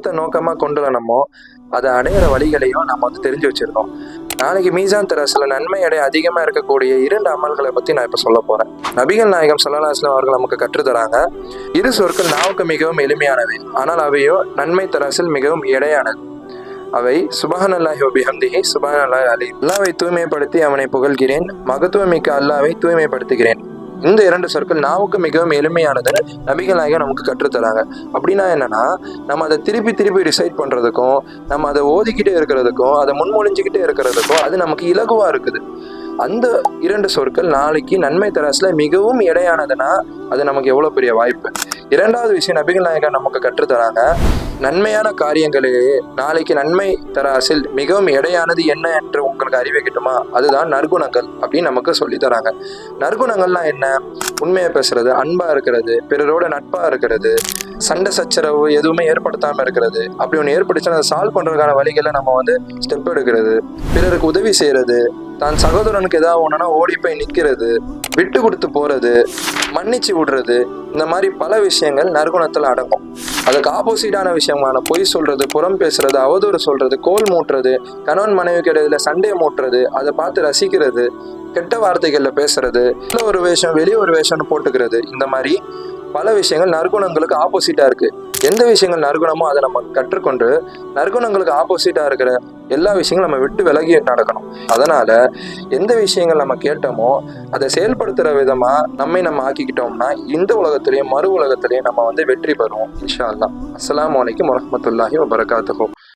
என்னத்தை நோக்கமாக கொண்டு வரணுமோ அதை அடையிற வழிகளையும் நம்ம வந்து தெரிஞ்சு வச்சிருக்கோம். நாளைக்கு மீசான் தராசுல நன்மை அடைய அதிகமாக இருக்கக்கூடிய 2 அமல்களை பற்றி நான் இப்போ சொல்ல போகிறேன். நபிகள் நாயகம் ஸல்லல்லாஹு அலைஹி வஸல்லம் அவர்கள் நமக்கு கற்றுத்தராங்க. இரு சொற்கள் நாவுக்கு மிகவும் எளிமையானவை, ஆனால் அவையோ நன்மை தராசில் மிகவும் எடையானது. அவை சுப்ஹானல்லாஹி வ பிஹம்திஹி சுப்ஹானல்லாஹில் அலீம். அல்லாஹ்வை தூய்மைப்படுத்தி அவனை புகழ்கிறேன், மகத்துவமிக்க அல்லாஹ்வை தூய்மைப்படுத்துகிறேன். இந்த 2 சொற்கள் நாவுக்கு மிகவும் எளிமையானதுன்னு நபிகள் நாயகம் நமக்கு கற்றுத்தராங்க. அப்படின்னா என்னன்னா, நம்ம அதை திருப்பி ரிசைட் பண்றதுக்கும், நம்ம அதை ஓதிக்கிட்டே இருக்கிறதுக்கும், அதை முன்மொழிஞ்சுக்கிட்டே இருக்கிறதுக்கும் அது நமக்கு இலகுவா இருக்குது. அந்த 2 சொற்கள் நாளைக்கு நன்மை தராசுல மிகவும் எடையானதுன்னா அது நமக்கு எவ்வளவு பெரிய வாய்ப்பு. 2வது விஷயம் நபிகள் நாயகம் நமக்கு கற்றுத்தராங்க. நன்மையான காரியங்களிலேயே நாளைக்கு நன்மை தராசில் மிகவும் எடையானது என்ன என்று உங்களுக்கு அறிவை கிட்டுமா, அதுதான் நற்குணங்கள் அப்படின்னு நமக்கு சொல்லி தராங்க. நற்குணங்கள்லாம் என்ன? உண்மையை பேசுறது, அன்பா இருக்கிறது, பிறரோட நட்பா இருக்கிறது, சண்டை சச்சரவு எதுவுமே ஏற்படுத்தாம இருக்கிறது. அப்படி ஒன்று ஏற்படுச்சுன்னா அதை சால்வ் பண்றதுக்கான வழிகளை நம்ம வந்து ஸ்டெப் எடுக்கிறது, பிறருக்கு உதவி செய்யறது, தான் சகோதரனுக்கு ஏதாவது ஒண்ணுன்னா ஓடி போய் நிக்கிறது, விட்டு கொடுத்து போறது, மன்னிச்சு விடுறது, இந்த மாதிரி பல விஷயங்கள் நற்குணத்துல அடங்கும். அதுக்கு ஆப்போசிட்டான விஷயமான பொய் சொல்றது, புறம் பேசுறது, அவதூறு சொல்றது, கோல் மூட்டுறது, கணவன் மனைவிக்கு இடையில சண்டையை மூட்டுறது, அதை பார்த்து ரசிக்கிறது, கெட்ட வார்த்தைகள்ல பேசுறது, ஒரு வேஷம் வெளியே ஒரு வேஷம்னு போட்டுக்கிறது, இந்த மாதிரி பல விஷயங்கள் நற்குணங்களுக்கு ஆப்போசிட்டா இருக்கு. எந்த விஷயங்கள் நற்குணமோ அதை நம்ம கற்றுக்கொண்டு நற்குணங்களுக்கு ஆப்போசிட்டா இருக்கிற எல்லா விஷயங்களும் நம்ம விட்டு விலகி நடக்கணும். அதனால எந்த விஷயங்கள் நம்ம கேட்டோமோ அதை செயல்படுத்துற விதமா நம்ம ஆக்கிக்கிட்டோம்னா இந்த உலகத்திலேயும் மறு உலகத்திலேயும் நம்ம வந்து வெற்றி பெறுவோம் இன்ஷா அல்லாஹ். அஸ்ஸலாமு அலைக்கும் வரஹ்மத்துல்லாஹி வபரகாத்துஹு.